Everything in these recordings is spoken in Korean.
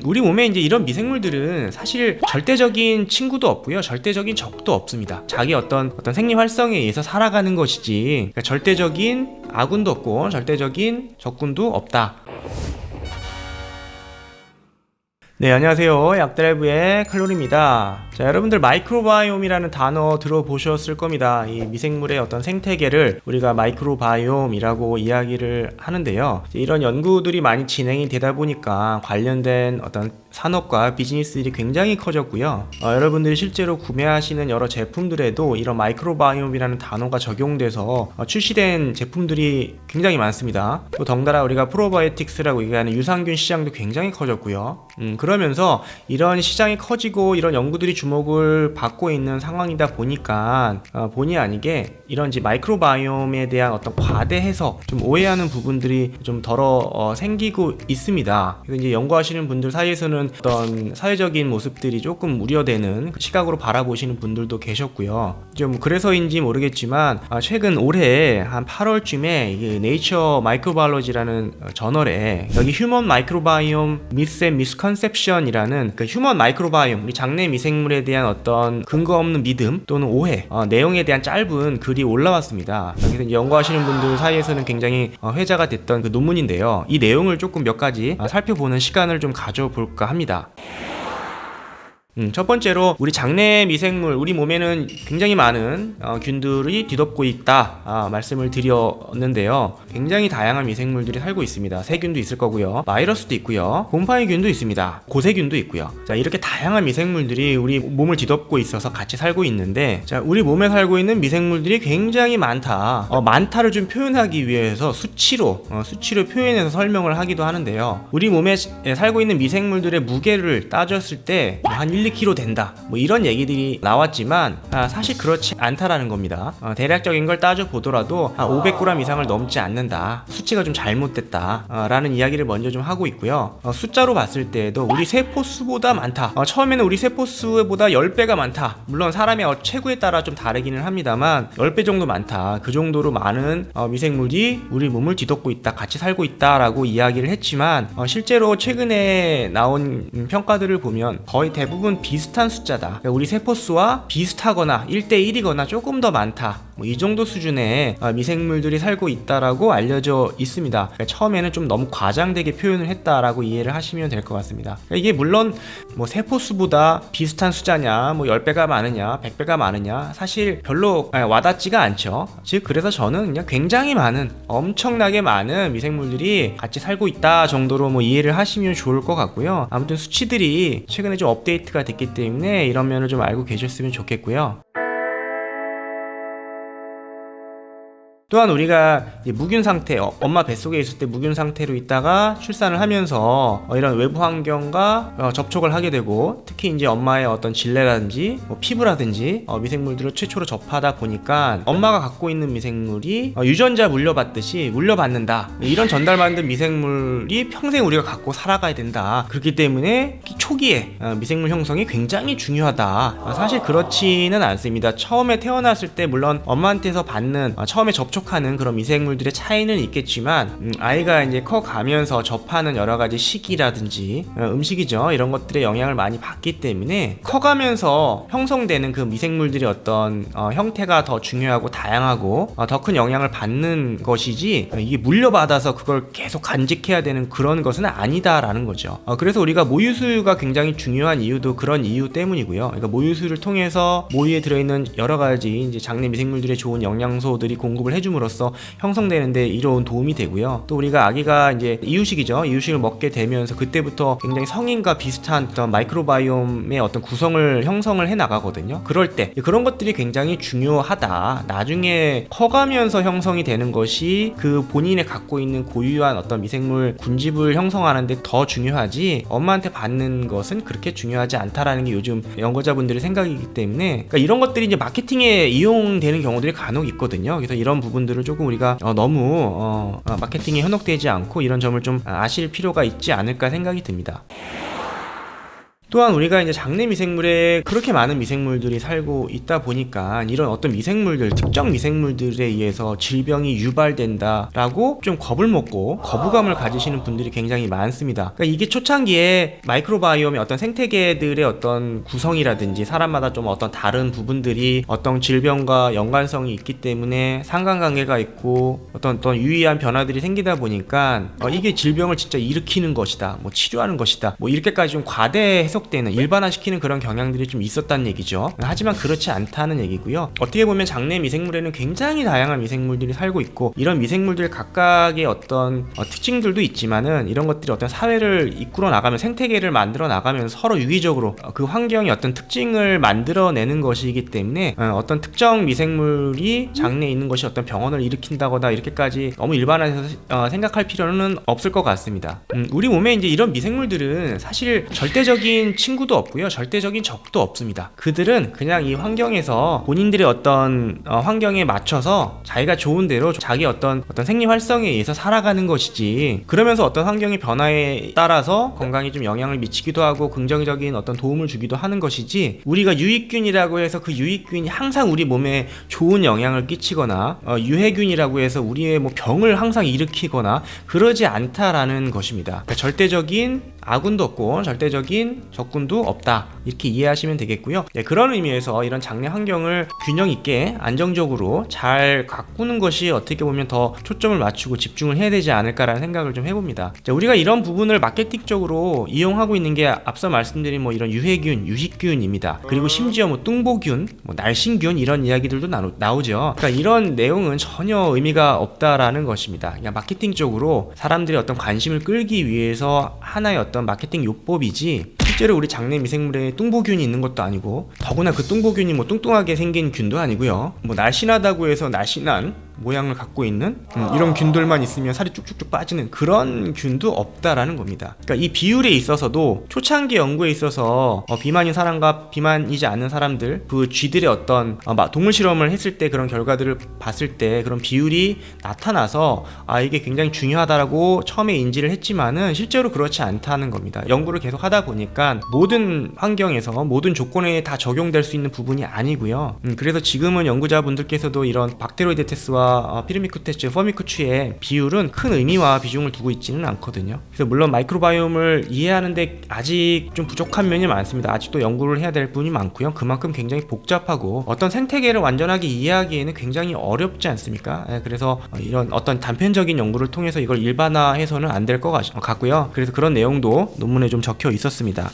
우리 몸에 이제 이런 미생물들은 사실 절대적인 친구도 없고요, 절대적인 적도 없습니다. 자기 어떤 생리 활성에 의해서 살아가는 것이지, 그러니까 절대적인 아군도 없고 절대적인 적군도 없다. 네, 안녕하세요. 약드라이브의 칼로리입니다. 자, 여러분들 마이크로바이옴이라는 단어 들어보셨을 겁니다. 이 미생물의 어떤 생태계를 우리가 마이크로바이옴이라고 이야기를 하는데요. 이런 연구들이 많이 진행이 되다 보니까 관련된 어떤 산업과 비즈니스들이 굉장히 커졌고요. 여러분들이 실제로 구매하시는 여러 제품들에도 이런 마이크로바이옴이라는 단어가 적용돼서 출시된 제품들이 굉장히 많습니다. 또 덩달아 우리가 프로바이오틱스라고 얘기하는 유산균 시장도 굉장히 커졌고요. 그러면서 이런 시장이 커지고 이런 연구들이 주목을 받고 있는 상황이다 보니까 본의 아니게 이런 마이크로바이옴에 대한 어떤 과대 해석, 좀 오해하는 부분들이 좀 덜어 생기고 있습니다. 그래서 이제 연구하시는 분들 사이에서는 어떤 사회적인 모습들이 조금 우려되는 시각으로 바라보시는 분들도 계셨고요. 좀 그래서인지 모르겠지만 최근 올해 한 8월쯤에 네이처 마이크로바이올로지라는 저널에 여기 휴먼 마이크로바이옴 미스 앤 미스컨셉션이라는 그 휴먼 마이크로바이옴, 우리 장내 미생물에 대한 어떤 근거 없는 믿음 또는 오해 내용에 대한 짧은 글이 올라왔습니다. 그래서 이제 연구하시는 분들 사이에서는 굉장히 회자가 됐던 그 논문인데요. 이 내용을 조금 몇 가지 살펴보는 시간을 좀 가져볼까 합니다. 첫 번째로 우리 장내 미생물, 우리 몸에는 굉장히 많은 균들이 뒤덮고 있다 말씀을 드렸는데요. 굉장히 다양한 미생물들이 살고 있습니다. 세균도 있을 거고요, 바이러스도 있고요, 곰팡이균도 있습니다, 고세균도 있고요. 자, 이렇게 다양한 미생물들이 우리 몸을 뒤덮고 있어서 같이 살고 있는데, 자, 우리 몸에 살고 있는 미생물들이 굉장히 많다. 많다를 좀 표현하기 위해서 수치로 표현해서 설명을 하기도 하는데요. 우리 몸에 살고 있는 미생물들의 무게를 따졌을 때 한 1-2kg 된다, 뭐 이런 얘기들이 나왔지만 사실 그렇지 않다라는 겁니다. 대략적인 걸 따져보더라도 500g 이상을 넘지 않는다, 수치가 좀 잘못됐다 라는 이야기를 먼저 좀 하고 있고요. 숫자로 봤을 때에도 우리 세포수보다 많다. 처음에는 우리 세포수보다 10배가 많다. 물론 사람의 체구에 따라 좀 다르기는 합니다만 10배 정도 많다. 그 정도로 많은 미생물이 우리 몸을 뒤덮고 있다, 같이 살고 있다 라고 이야기를 했지만 실제로 최근에 나온 평가들을 보면 거의 대부분 비슷한 숫자다. 그러니까 우리 세포수와 비슷하거나 1:1이거나 조금 더 많다, 뭐 이 정도 수준의 미생물들이 살고 있다라고 알려져 있습니다. 그러니까 처음에는 좀 너무 과장되게 표현을 했다라고 이해를 하시면 될 것 같습니다. 그러니까 이게 물론 뭐 세포수보다 비슷한 숫자냐, 뭐 10배가 많으냐, 100배가 많으냐, 사실 별로 와닿지가 않죠. 즉 그래서 저는 그냥 굉장히 많은, 엄청나게 많은 미생물들이 같이 살고 있다 정도로 뭐 이해를 하시면 좋을 것 같고요. 아무튼 수치들이 최근에 좀 업데이트가 됐기 때문에 이런 면을 좀 알고 계셨으면 좋겠고요. 또한 우리가 무균 상태, 엄마 뱃속에 있을 때 무균 상태로 있다가 출산을 하면서 이런 외부 환경과 접촉을 하게 되고, 특히 이제 엄마의 어떤 질내라든지 피부라든지 미생물들을 최초로 접하다 보니까 엄마가 갖고 있는 미생물이 유전자 물려받듯이 물려받는다, 이런 전달받는 미생물이 평생 우리가 갖고 살아가야 된다. 그렇기 때문에 초기에 미생물 형성이 굉장히 중요하다. 사실 그렇지는 않습니다. 처음에 태어났을 때 물론 엄마한테서 받는 처음에 접촉하는 그런 미생물들의 차이는 있겠지만 아이가 이제 커가면서 접하는 여러 가지 식이라든지 음식이죠, 이런 것들의 영향을 많이 받기 때문에 커가면서 형성되는 그 미생물들의 어떤 형태가 더 중요하고 다양하고 더 큰 영향을 받는 것이지, 이게 물려받아서 그걸 계속 간직해야 되는 그런 것은 아니다라는 거죠. 그래서 우리가 모유수유가 굉장히 중요한 이유도 그런 이유 때문이고요. 그러니까 모유수유를 통해서 모유에 들어있는 여러 가지 이제 장내 미생물들의 좋은 영양소들이 공급을 해줌으로써 형성되는데 이로운 도움이 되고요. 또 우리가 아기가 이제 이유식이죠, 이유식을 먹게 되면서 그때부터 굉장히 성인과 비슷한 어떤 마이크로바이옴의 어떤 구성을 형성을 해 나가거든요. 그럴 때 그런 것들이 굉장히 중요하다. 나중에 커가면서 형성이 되는 것이 그 본인의 갖고 있는 고유한 어떤 미생물 군집을 형성하는데 더 중요하지, 엄마한테 받는 것은 그렇게 중요하지 않다라는 게 요즘 연구자분들의 생각이기 때문에, 그러니까 이런 것들이 이제 마케팅에 이용되는 경우들이 간혹 있거든요. 그래서 이런 부분들을 조금 우리가 너무 마케팅에 현혹되지 않고 이런 점을 좀 아실 필요가 있지 않을까 생각이 듭니다. 또한 우리가 이제 장내 미생물에 그렇게 많은 미생물들이 살고 있다 보니까 이런 어떤 미생물들, 특정 미생물들에 의해서 질병이 유발된다라고 좀 겁을 먹고 거부감을 가지시는 분들이 굉장히 많습니다. 그러니까 이게 초창기에 마이크로바이옴의 어떤 생태계들의 어떤 구성이라든지 사람마다 좀 어떤 다른 부분들이 어떤 질병과 연관성이 있기 때문에 상관관계가 있고 어떤 유의한 변화들이 생기다 보니까 이게 질병을 진짜 일으키는 것이다, 뭐 치료하는 것이다, 뭐 이렇게까지 좀 과대 해석되는, 일반화시키는 그런 경향들이 좀 있었다는 얘기죠. 하지만 그렇지 않다는 얘기고요. 어떻게 보면 장내 미생물에는 굉장히 다양한 미생물들이 살고 있고 이런 미생물들 각각의 어떤 특징들도 있지만은 이런 것들이 어떤 사회를 이끌어 나가면, 생태계를 만들어 나가면서 서로 유기적으로 그 환경의 어떤 특징을 만들어내는 것이기 때문에 어떤 특정 미생물이 장내에 있는 것이 어떤 병원을 일으킨다거나 이렇게까지 너무 일반화해서 생각할 필요는 없을 것 같습니다. 우리 몸에 이제 이런 미생물들은 사실 절대적인 친구도 없고요, 절대적인 적도 없습니다. 그들은 그냥 이 환경에서 본인들의 어떤 환경에 맞춰서 자기가 좋은 대로 자기 어떤 생리 활성에 의해서 살아가는 것이지, 그러면서 어떤 환경의 변화에 따라서 건강에 좀 영향을 미치기도 하고 긍정적인 어떤 도움을 주기도 하는 것이지, 우리가 유익균이라고 해서 그 유익균이 항상 우리 몸에 좋은 영향을 끼치거나 유해균이라고 해서 우리의 뭐 병을 항상 일으키거나 그러지 않다라는 것입니다. 그러니까 절대적인 아군도 없고 절대적인 적군도 없다, 이렇게 이해하시면 되겠고요. 네, 그런 의미에서 이런 장내 환경을 균형 있게 안정적으로 잘 가꾸는 것이 어떻게 보면 더 초점을 맞추고 집중을 해야 되지 않을까라는 생각을 좀 해봅니다. 자, 우리가 이런 부분을 마케팅적으로 이용하고 있는 게 앞서 말씀드린 뭐 이런 유해균, 유익균입니다. 그리고 심지어 뭐 뚱보균, 뭐 날씬균, 이런 이야기들도 나오죠. 그러니까 이런 내용은 전혀 의미가 없다라는 것입니다. 그냥 마케팅적으로 사람들의 어떤 관심을 끌기 위해서 하나의 어떤 마케팅 요법이지, 실제로 우리 장내 미생물에 뚱보균이 있는 것도 아니고, 더구나 그 뚱보균이 뭐 뚱뚱하게 생긴 균도 아니고요, 뭐 날씬하다고 해서 날씬한 모양을 갖고 있는 이런 균들만 있으면 살이 쭉쭉쭉 빠지는 그런 균도 없다라는 겁니다. 그러니까 이 비율에 있어서도 초창기 연구에 있어서 비만인 사람과 비만이지 않은 사람들, 그 쥐들의 어떤 동물 실험을 했을 때 그런 결과들을 봤을 때 그런 비율이 나타나서 이게 굉장히 중요하다라고 처음에 인지를 했지만은 실제로 그렇지 않다는 겁니다. 연구를 계속 하다 보니까 모든 환경에서 모든 조건에 다 적용될 수 있는 부분이 아니고요. 그래서 지금은 연구자분들께서도 이런 박테로이드 테스트와 피르미쿠테츠, 퍼미쿠추의 비율은 큰 의미와 비중을 두고 있지는 않거든요. 그래서 물론 마이크로바이옴을 이해하는데 아직 좀 부족한 면이 많습니다. 아직도 연구를 해야 될 부분이 많고요. 그만큼 굉장히 복잡하고 어떤 생태계를 완전하게 이해하기에는 굉장히 어렵지 않습니까? 그래서 이런 어떤 단편적인 연구를 통해서 이걸 일반화해서는 안 될 것 같고요. 그래서 그런 내용도 논문에 좀 적혀 있었습니다.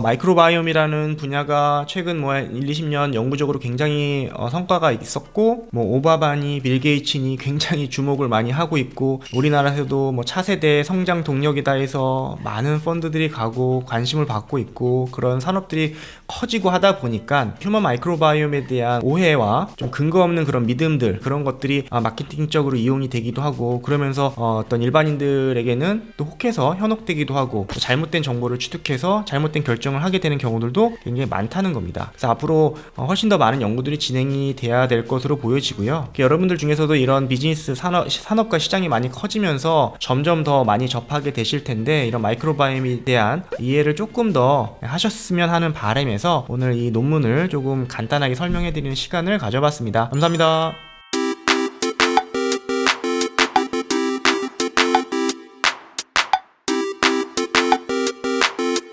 마이크로바이옴이라는 분야가 최근 1-20년 영구적으로 굉장히 성과가 있었고, 뭐 오바바니, 빌 게이츠니 굉장히 주목을 많이 하고 있고, 우리나라에서도 뭐 차세대 성장 동력이다 해서 많은 펀드들이 가고 관심을 받고 있고, 그런 산업들이 커지고 하다 보니까 휴먼 마이크로바이옴에 대한 오해와 좀 근거 없는 그런 믿음들, 그런 것들이 마케팅적으로 이용이 되기도 하고, 그러면서 어떤 일반인들에게는 또 혹해서 현혹되기도 하고, 잘못된 정보를 취득해서 잘못된 결정을 하게 되는 경우들도 굉장히 많다는 겁니다. 그래서 앞으로 훨씬 더 많은 연구들이 진행이 돼야 될 것으로 보여지고요. 여러분들 중에서도 이런 비즈니스 산업과 시장이 많이 커지면서 점점 더 많이 접하게 되실 텐데, 이런 마이크로바이옴에 대한 이해를 조금 더 하셨으면 하는 바람에서 오늘 이 논문을 조금 간단하게 설명해 드리는 시간을 가져봤습니다. 감사합니다.